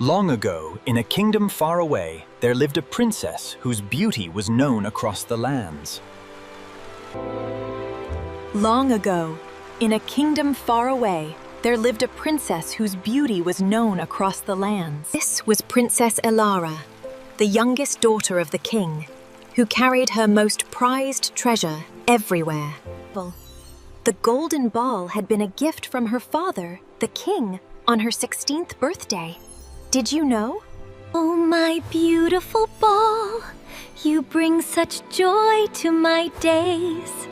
Long ago, in a kingdom far away, there lived a princess whose beauty was known across the lands. Long ago, in a kingdom far away, there lived a princess whose beauty was known across the lands. This was Princess Elara, the youngest daughter of the king, who carried her most prized treasure everywhere. The golden ball had been a gift from her father, the king, on her 16th birthday. Did you know? Oh, my beautiful ball, you bring such joy to my days.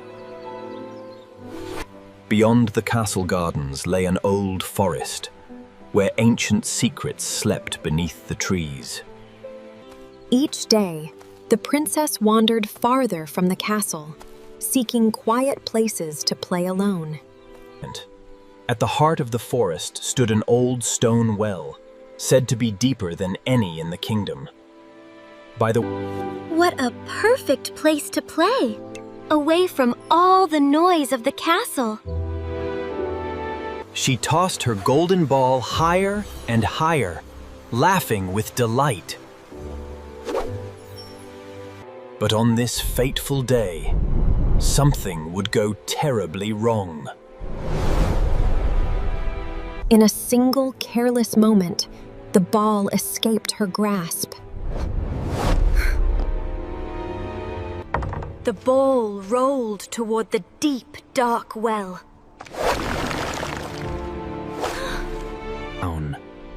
Beyond the castle gardens lay an old forest, where ancient secrets slept beneath the trees. Each day, the princess wandered farther from the castle, seeking quiet places to play alone. At the heart of the forest stood an old stone well, said to be deeper than any in the kingdom. What a perfect place to play, away from all the noise of the castle. She tossed her golden ball higher and higher, laughing with delight. But on this fateful day, something would go terribly wrong. In a single careless moment, the ball escaped her grasp. The ball rolled toward the deep, dark well.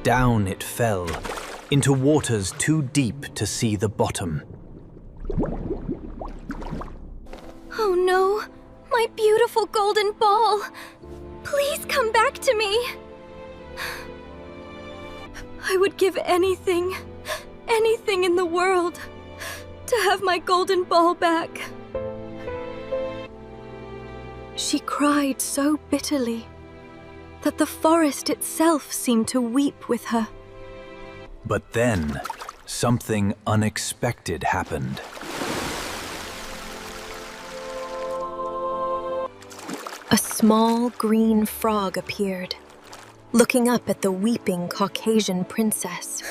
Down it fell, into waters too deep to see the bottom. Oh no, my beautiful golden ball! Please come back to me! I would give anything in the world to have my golden ball back. She cried so bitterly that the forest itself seemed to weep with her. But then, something unexpected happened. A small green frog appeared, looking up at the weeping Caucasian princess.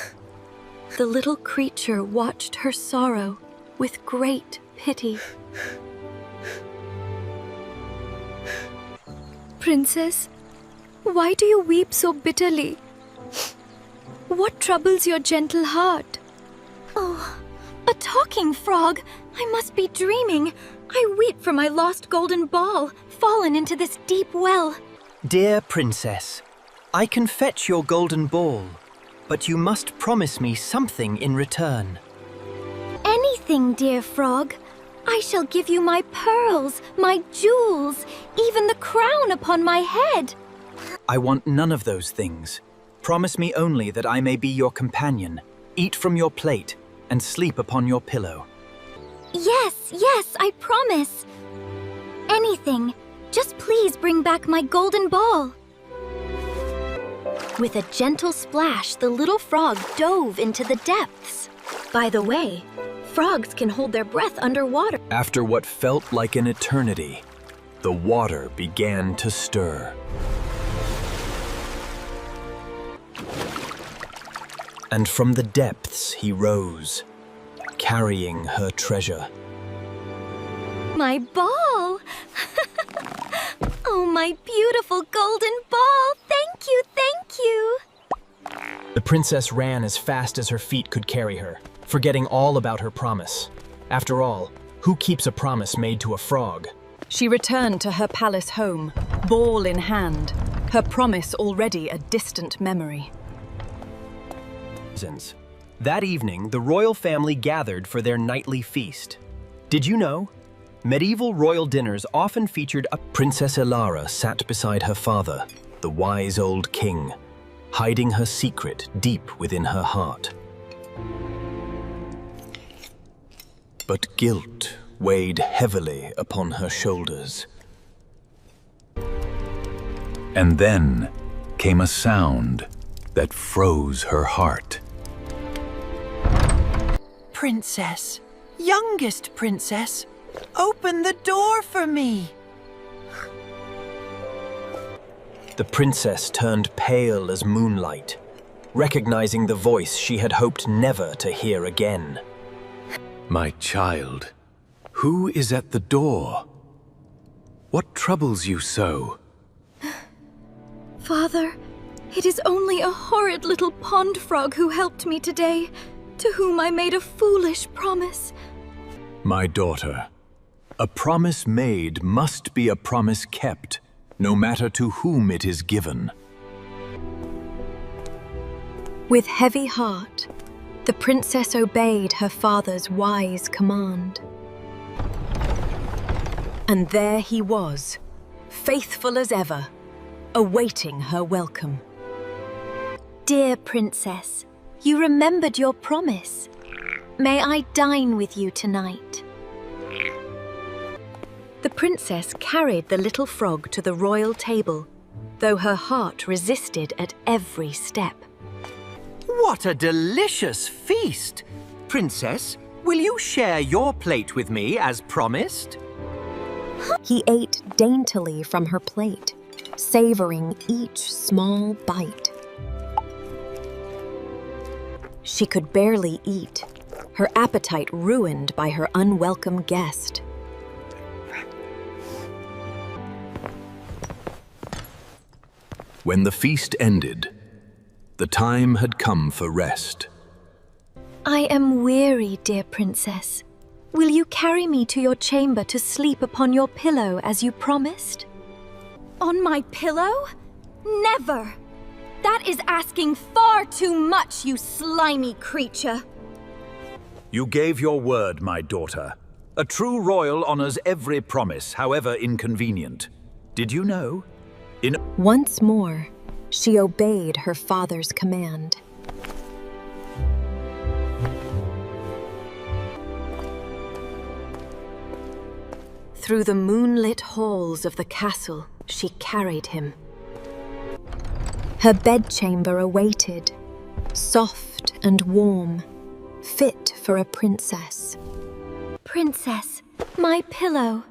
The little creature watched her sorrow with great pity. Princess, why do you weep so bitterly? What troubles your gentle heart? Oh, a talking frog! I must be dreaming. I weep for my lost golden ball, fallen into this deep well. Dear princess, I can fetch your golden ball, but you must promise me something in return. Anything, dear frog. I shall give you my pearls, my jewels, even the crown upon my head. I want none of those things. Promise me only that I may be your companion, eat from your plate, and sleep upon your pillow. Yes, I promise. Anything. Just please bring back my golden ball. With a gentle splash, the little frog dove into the depths. By the way, frogs can hold their breath underwater. After what felt like an eternity, the water began to stir. And from the depths he rose, carrying her treasure. My ball! Oh, my beautiful golden ball! Thank you! The princess ran as fast as her feet could carry her, forgetting all about her promise. After all, who keeps a promise made to a frog? She returned to her palace home, ball in hand, her promise already a distant memory. That evening, the royal family gathered for their nightly feast. Did you know? Medieval royal dinners often featured a Princess Elara sat beside her father, the wise old king, hiding her secret deep within her heart. But guilt weighed heavily upon her shoulders. And then came a sound that froze her heart. Princess, youngest princess, open the door for me. The princess turned pale as moonlight, recognizing the voice she had hoped never to hear again. My child, who is at the door? What troubles you so? Father, it is only a horrid little pond frog who helped me today, to whom I made a foolish promise. My daughter, a promise made must be a promise kept, no matter to whom it is given. With heavy heart, the princess obeyed her father's wise command. And there he was, faithful as ever, awaiting her welcome. Dear princess, you remembered your promise. May I dine with you tonight? The princess carried the little frog to the royal table, though her heart resisted at every step. What a delicious feast! Princess, will you share your plate with me as promised? He ate daintily from her plate, savoring each small bite. She could barely eat, her appetite ruined by her unwelcome guest. When the feast ended, the time had come for rest. I am weary, dear princess. Will you carry me to your chamber to sleep upon your pillow as you promised? On my pillow? Never! That is asking far too much, you slimy creature. You gave your word, my daughter. A true royal honors every promise, however inconvenient. Did you know? Once more, she obeyed her father's command. Through the moonlit halls of the castle, she carried him. Her bedchamber awaited, soft and warm, fit for a princess. Princess, my pillow.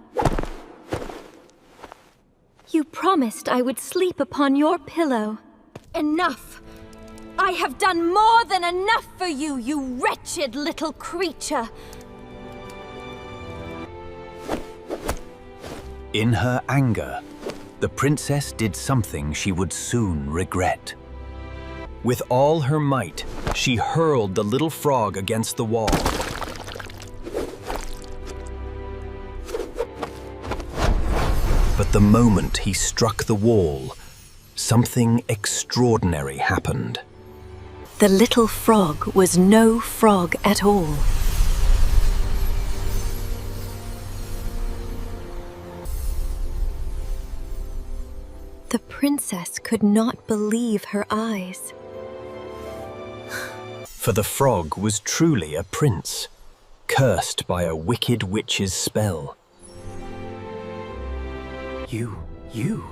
You promised I would sleep upon your pillow. Enough! I have done more than enough for you, you wretched little creature! In her anger, the princess did something she would soon regret. With all her might, she hurled the little frog against the wall. But the moment he struck the wall, something extraordinary happened. The little frog was no frog at all. The princess could not believe her eyes. For the frog was truly a prince, cursed by a wicked witch's spell. You.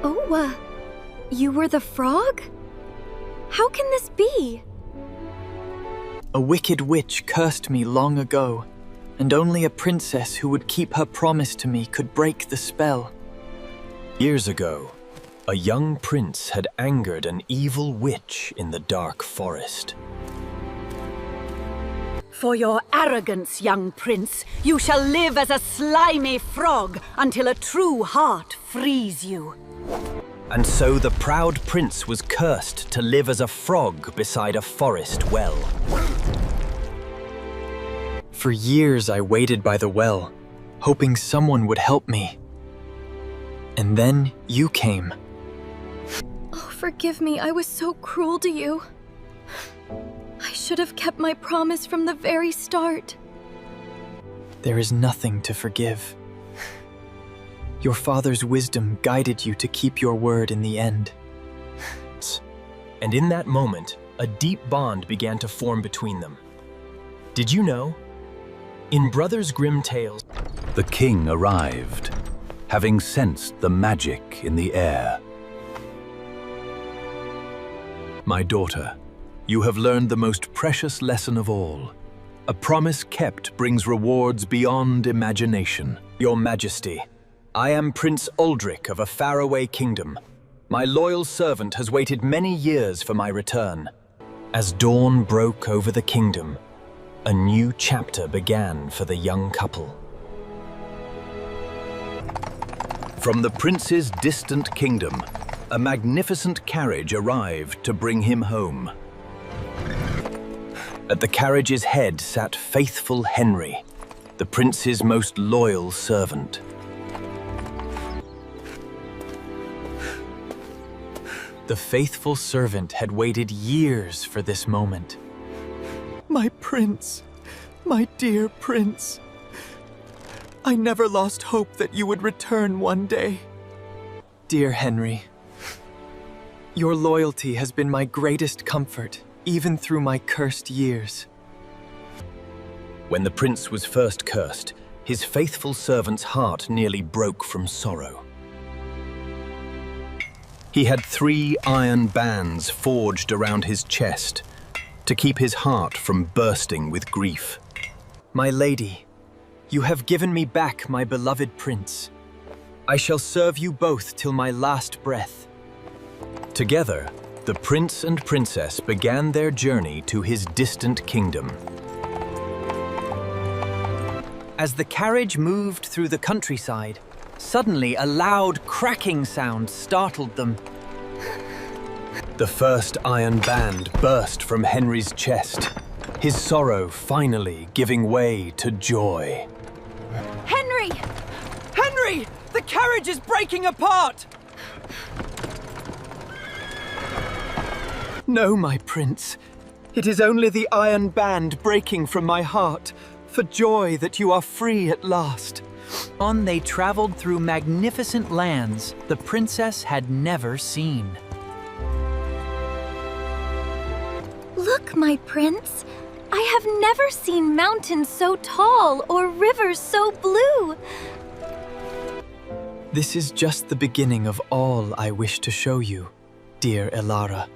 Oh, you were the frog? How can this be? A wicked witch cursed me long ago, and only a princess who would keep her promise to me could break the spell. Years ago, a young prince had angered an evil witch in the dark forest. For your arrogance, young prince, you shall live as a slimy frog until a true heart frees you. And so the proud prince was cursed to live as a frog beside a forest well. For years I waited by the well, hoping someone would help me. And then you came. Oh, forgive me, I was so cruel to you. I should have kept my promise from the very start. There is nothing to forgive. Your father's wisdom guided you to keep your word in the end. And in that moment, a deep bond began to form between them. Did you know? In Brothers Grimm tales, The king arrived, having sensed the magic in the air. My daughter, you have learned the most precious lesson of all. A promise kept brings rewards beyond imagination. Your Majesty, I am Prince Aldrich of a faraway kingdom. My loyal servant has waited many years for my return. As dawn broke over the kingdom, a new chapter began for the young couple. From the prince's distant kingdom, a magnificent carriage arrived to bring him home. At the carriage's head sat faithful Henry, the prince's most loyal servant. The faithful servant had waited years for this moment. My prince, my dear prince. I never lost hope that you would return one day. Dear Henry, your loyalty has been my greatest comfort, even through my cursed years. When the prince was first cursed, his faithful servant's heart nearly broke from sorrow. He had 3 iron bands forged around his chest to keep his heart from bursting with grief. My lady, you have given me back my beloved prince. I shall serve you both till my last breath. Together, the prince and princess began their journey to his distant kingdom. As the carriage moved through the countryside, suddenly a loud cracking sound startled them. The first iron band burst from Henry's chest, his sorrow finally giving way to joy. Henry! Henry! The carriage is breaking apart! No, my prince. It is only the iron band breaking from my heart, for joy that you are free at last. On they traveled through magnificent lands the princess had never seen. Look, my prince. I have never seen mountains so tall or rivers so blue. This is just the beginning of all I wish to show you, dear Elara.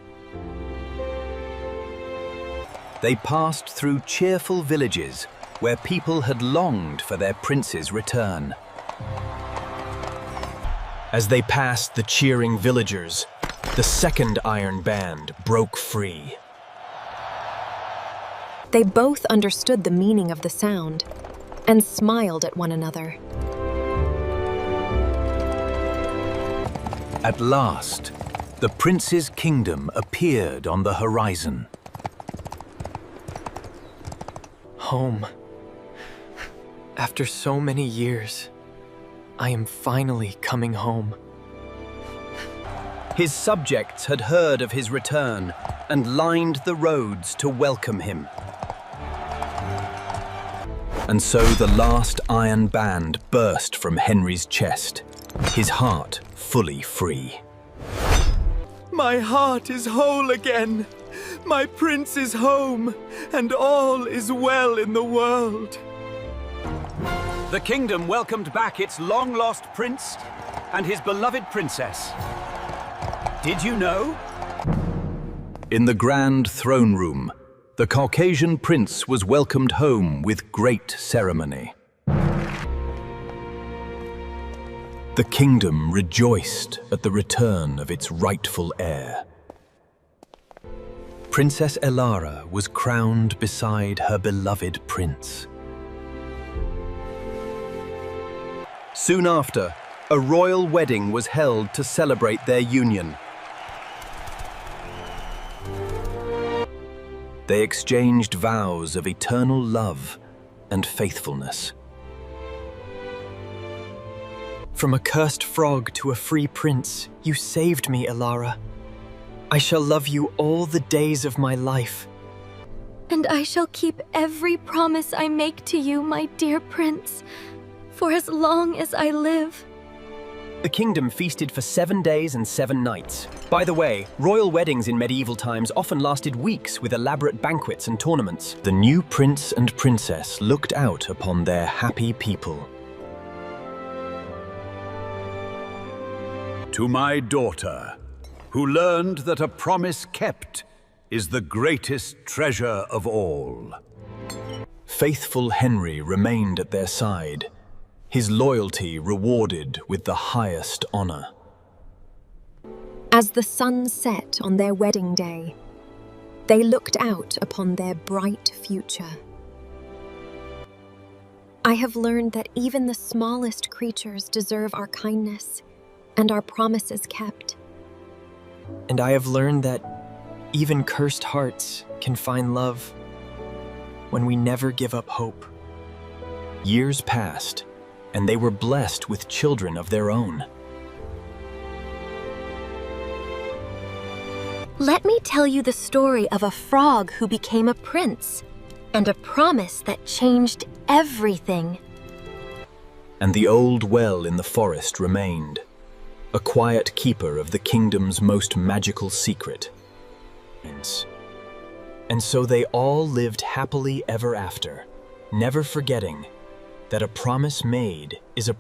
They passed through cheerful villages where people had longed for their prince's return. As they passed the cheering villagers, the second iron band broke free. They both understood the meaning of the sound and smiled at one another. At last, the prince's kingdom appeared on the horizon. Home. After so many years, I am finally coming home. His subjects had heard of his return and lined the roads to welcome him. And so the last iron band burst from Henry's chest, his heart fully free. My heart is whole again. My prince is home, and all is well in the world. The kingdom welcomed back its long-lost prince and his beloved princess. Did you know? In the grand throne room, the Caucasian prince was welcomed home with great ceremony. The kingdom rejoiced at the return of its rightful heir. Princess Elara was crowned beside her beloved prince. Soon after, a royal wedding was held to celebrate their union. They exchanged vows of eternal love and faithfulness. From a cursed frog to a free prince, you saved me, Elara. I shall love you all the days of my life. And I shall keep every promise I make to you, my dear prince, for as long as I live. The kingdom feasted for 7 days and 7 nights. By the way, royal weddings in medieval times often lasted weeks with elaborate banquets and tournaments. The new prince and princess looked out upon their happy people. To my daughter, who learned that a promise kept is the greatest treasure of all. Faithful Henry remained at their side, his loyalty rewarded with the highest honor. As the sun set on their wedding day, They looked out upon their bright future. I have learned that even the smallest creatures deserve our kindness and our promises kept. And I have learned that even cursed hearts can find love when we never give up hope. Years passed, and they were blessed with children of their own. Let me tell you the story of a frog who became a prince, and a promise that changed everything. And the old well in the forest remained, a quiet keeper of the kingdom's most magical secret. And so they all lived happily ever after, never forgetting that a promise made is a